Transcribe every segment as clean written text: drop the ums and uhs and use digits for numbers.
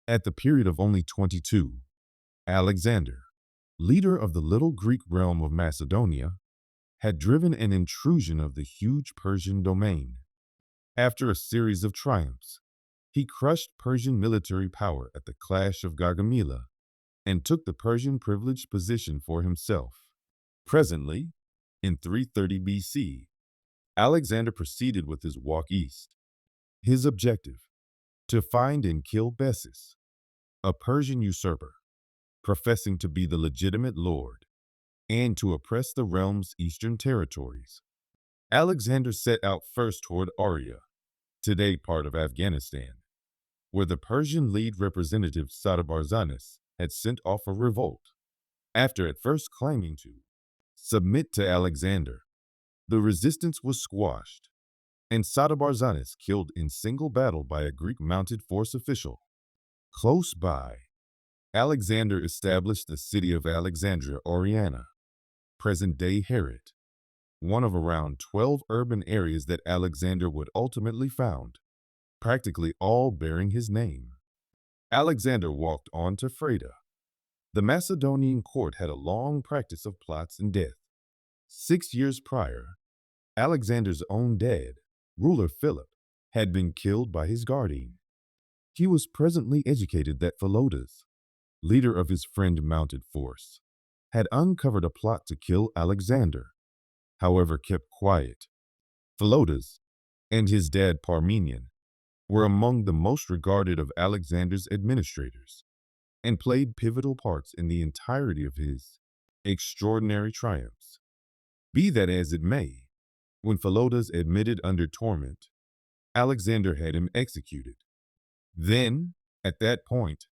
At the period of only 22, Alexander, leader of the little Greek realm of Macedonia, had driven an intrusion of the huge Persian domain. After a series of triumphs, he crushed Persian military power at the Clash of Gaugamela and took the Persian privileged position for himself. Presently, in 330 BC, Alexander proceeded with his walk east. His objective: to find and kill Bessus, a Persian usurper, professing to be the legitimate lord, and to oppress the realm's eastern territories. Alexander set out first toward Aria, today part of Afghanistan, where the Persian lead representative Hydaspes had sent off a revolt. After at first claiming to submit to Alexander, the resistance was squashed, and Hydaspes killed in single battle by a Greek mounted force official. Close by, Alexander established the city of Alexandria Oriana, present-day Herat, one of around 12 urban areas that Alexander would ultimately found, practically all bearing his name. Alexander walked on to Freda. The Macedonian court had a long practice of plots and death. 6 years prior, Alexander's own dad, ruler Philip, had been killed by his guardian. He was presently educated that Philotas, leader of his friend mounted force, had uncovered a plot to kill Alexander, however kept quiet. Philotas and his dad Parmenion were among the most regarded of Alexander's administrators and played pivotal parts in the entirety of his extraordinary triumphs. Be that as it may, when Philotas admitted under torment, Alexander had him executed. Then, at that point,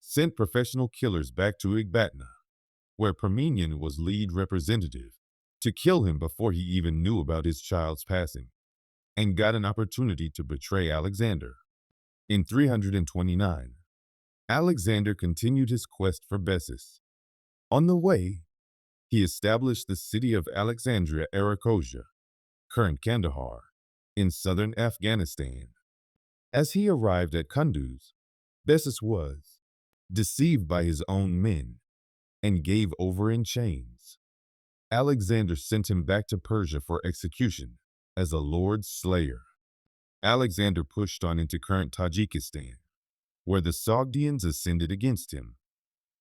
sent professional killers back to Ecbatana, where Parmenion was lead representative, to kill him before he even knew about his child's passing, and got an opportunity to betray Alexander. In 329, Alexander continued his quest for Bessus. On the way, he established the city of Alexandria Arachosia, current Kandahar, in southern Afghanistan. As he arrived at Kunduz, Bessus was deceived by his own men and gave over in chains. Alexander sent him back to Persia for execution as a lord's slayer. Alexander pushed on into current Tajikistan, where the Sogdians ascended against him.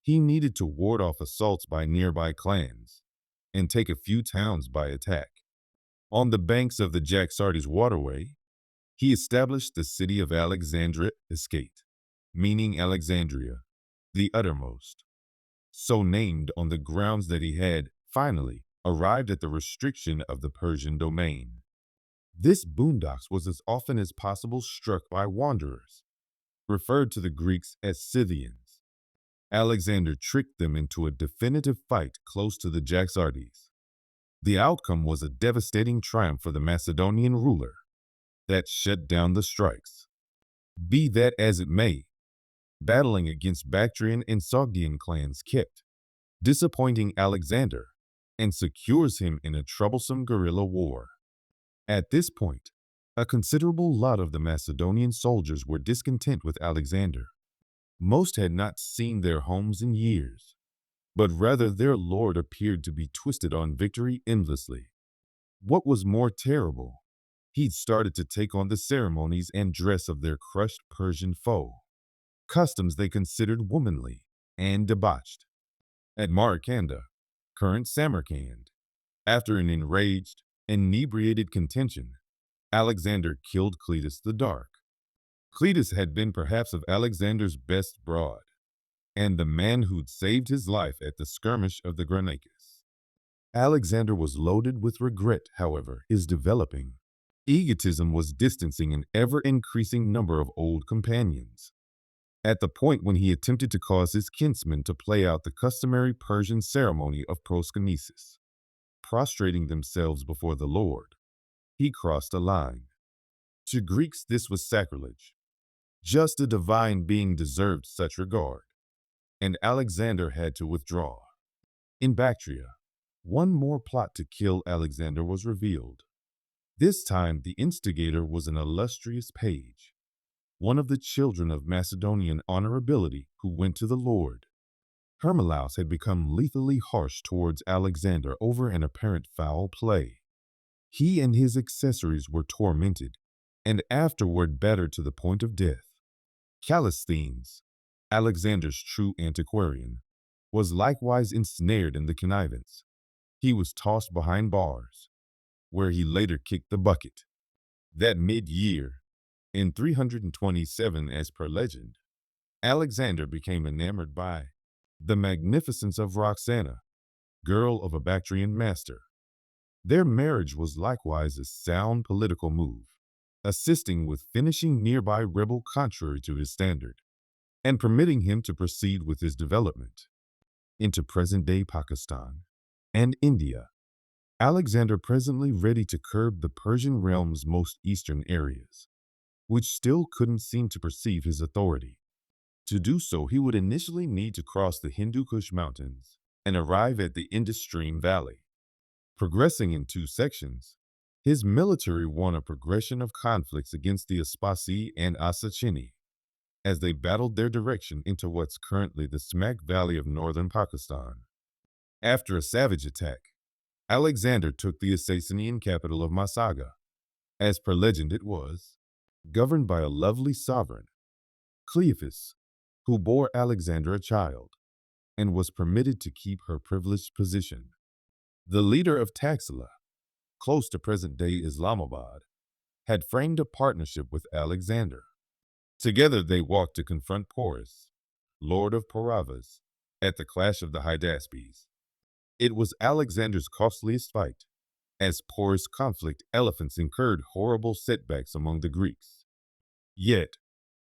He needed to ward off assaults by nearby clans and take a few towns by attack. On the banks of the Jaxartes waterway, he established the city of Alexandria Escate, meaning Alexandria, the uttermost, so named on the grounds that he had, finally, arrived at the restriction of the Persian domain. This boondocks was as often as possible struck by wanderers, referred to the Greeks as Scythians. Alexander tricked them into a definitive fight close to the Jaxartes. The outcome was a devastating triumph for the Macedonian ruler that shut down the strikes. Be that as it may, battling against Bactrian and Sogdian clans kept disappointing Alexander and secures him in a troublesome guerrilla war. At this point, a considerable lot of the Macedonian soldiers were discontent with Alexander. Most had not seen their homes in years, but rather their lord appeared to be twisted on victory endlessly. What was more terrible, he'd started to take on the ceremonies and dress of their crushed Persian foe, customs they considered womanly and debauched. At Marikanda, current Samarkand, after an enraged, inebriated contention, Alexander killed Cletus the Dark. Cletus had been perhaps of Alexander's best broad, and the man who'd saved his life at the Skirmish of the Granicus. Alexander was loaded with regret, however, his developing egotism was distancing an ever-increasing number of old companions. At the point when he attempted to cause his kinsmen to play out the customary Persian ceremony of proskynesis, prostrating themselves before the Lord, he crossed a line. To Greeks this was sacrilege. Just a divine being deserved such regard, and Alexander had to withdraw. In Bactria, one more plot to kill Alexander was revealed. This time the instigator was an illustrious page, one of the children of Macedonian honorability who went to the Lord. Hermolaus had become lethally harsh towards Alexander over an apparent foul play. He and his accessories were tormented, and afterward battered to the point of death. Callisthenes, Alexander's true antiquarian, was likewise ensnared in the connivance. He was tossed behind bars, where he later kicked the bucket. That mid-year, in 327 as per legend, Alexander became enamored by the magnificence of Roxana, girl of a Bactrian master. Their marriage was likewise a sound political move, assisting with finishing nearby rebel contrary to his standard, and permitting him to proceed with his development into present-day Pakistan and India. Alexander presently ready to curb the Persian realm's most eastern areas, which still couldn't seem to perceive his authority. To do so, he would initially need to cross the Hindu Kush Mountains and arrive at the Indus Stream Valley. Progressing in two sections, his military won a progression of conflicts against the Aspasi and Asachini as they battled their direction into what's currently the Smak Valley of northern Pakistan. After a savage attack, Alexander took the Assassinian capital of Masaga. As per legend it was, governed by a lovely sovereign, Cleophas, who bore Alexander a child, and was permitted to keep her privileged position. The leader of Taxila, close to present-day Islamabad, had framed a partnership with Alexander. Together they walked to confront Porus, Lord of Pauravas, at the clash of the Hydaspes. It was Alexander's costliest fight. As Porus' conflict elephants incurred horrible setbacks among the Greeks. Yet,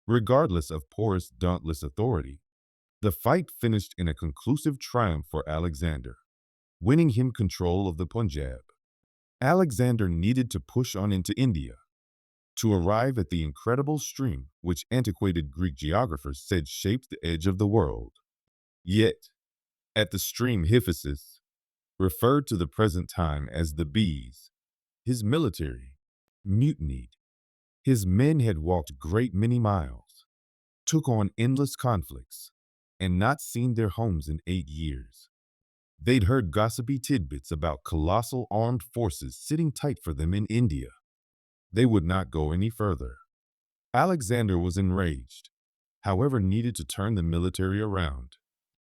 regardless of Porus' dauntless authority, the fight finished in a conclusive triumph for Alexander, winning him control of the Punjab. Alexander needed to push on into India to arrive at the incredible stream which antiquated Greek geographers said shaped the edge of the world. Yet, at the stream Hyphasis, referred to the present time as the Bees, his military mutinied. His men had walked great many miles, took on endless conflicts, and not seen their homes in 8 years. They'd heard gossipy tidbits about colossal armed forces sitting tight for them in India. They would not go any further. Alexander was enraged, however needed to turn the military around.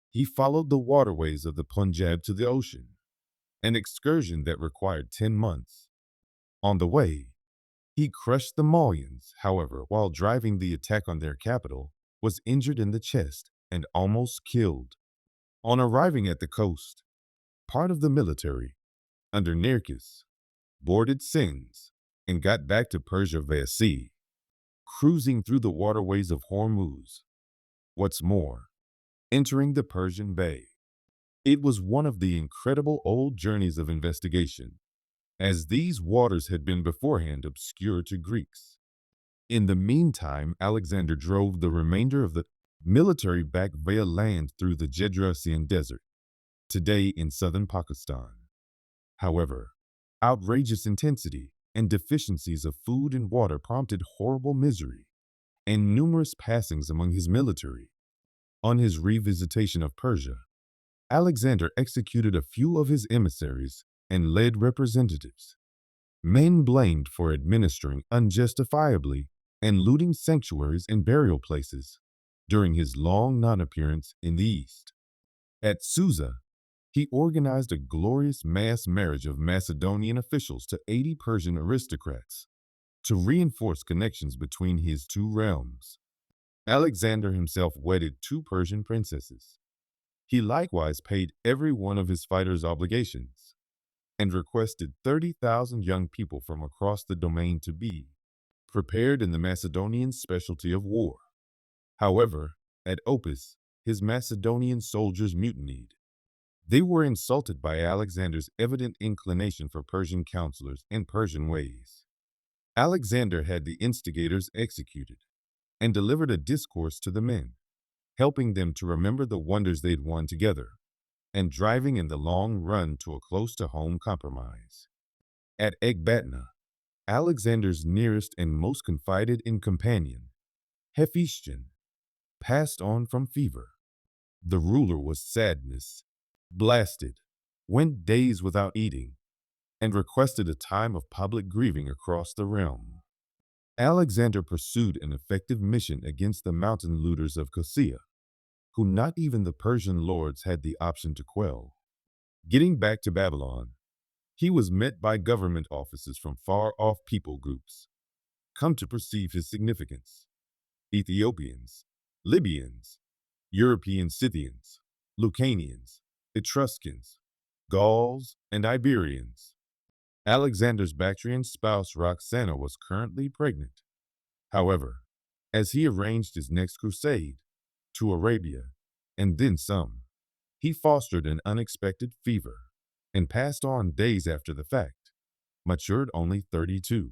He followed the waterways of the Punjab to the ocean, an excursion that required 10 months. On the way, he crushed the Maulians, however, while driving the attack on their capital, was injured in the chest and almost killed. On arriving at the coast, part of the military, under Nearchus, boarded Sins and got back to Persia via sea, cruising through the waterways of Hormuz. What's more, entering the Persian Bay. It was one of the incredible old journeys of investigation, as these waters had been beforehand obscure to Greeks. In the meantime, Alexander drove the remainder of the military back via land through the Jedrasian Desert, today in southern Pakistan. However, outrageous intensity and deficiencies of food and water prompted horrible misery and numerous passings among his military. On his revisitation of Persia, Alexander executed a few of his emissaries and led representatives, men blamed for administering unjustifiably and looting sanctuaries and burial places during his long non-appearance in the East. At Susa, he organized a glorious mass marriage of Macedonian officials to 80 Persian aristocrats to reinforce connections between his two realms. Alexander himself wedded 2 Persian princesses. He likewise paid every one of his fighters' obligations and requested 30,000 young people from across the domain to be prepared in the Macedonian specialty of war. However, at Opis, his Macedonian soldiers mutinied. They were insulted by Alexander's evident inclination for Persian counselors and Persian ways. Alexander had the instigators executed and delivered a discourse to the men, helping them to remember the wonders they'd won together and driving in the long run to a close-to-home compromise. At Ecbatana, Alexander's nearest and most confided in companion, Hephaestion passed on from fever. The ruler was sadness, blasted, went days without eating, and requested a time of public grieving across the realm. Alexander pursued an effective mission against the mountain looters of Kosea, who not even the Persian lords had the option to quell. Getting back to Babylon, he was met by government officers from far-off people groups, come to perceive his significance. Ethiopians, Libyans, European Scythians, Lucanians, Etruscans, Gauls, and Iberians. Alexander's Bactrian spouse Roxana was currently pregnant. However, as he arranged his next crusade to Arabia and then some, he fostered an unexpected fever and passed on days after the fact, matured only 32.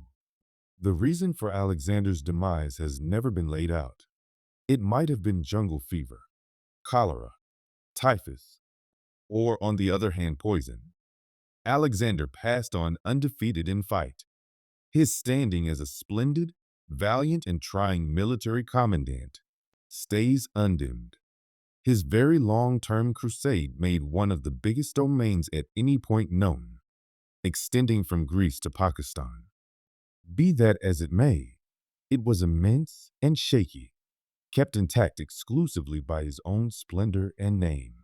The reason for Alexander's demise has never been laid out. It might have been jungle fever, cholera, typhus, or on the other hand poison. Alexander passed on undefeated in fight. His standing as a splendid, valiant, and trying military commandant stays undimmed. His very long-term crusade made one of the biggest domains at any point known, extending from Greece to Pakistan. Be that as it may, it was immense and shaky, kept intact exclusively by his own splendor and name.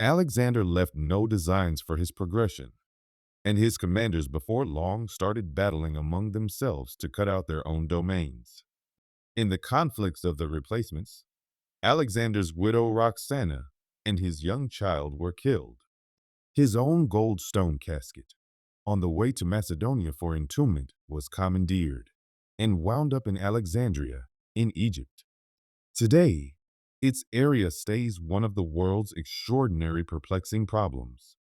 Alexander left no designs for his progression, and his commanders before long started battling among themselves to cut out their own domains. In the conflicts of the replacements, Alexander's widow Roxana and his young child were killed. His own gold stone casket, on the way to Macedonia for entombment, was commandeered and wound up in Alexandria, in Egypt. Today, its area stays one of the world's extraordinary perplexing problems.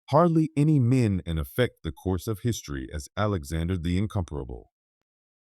Hardly any men and affect the course of history as Alexander the Incomparable.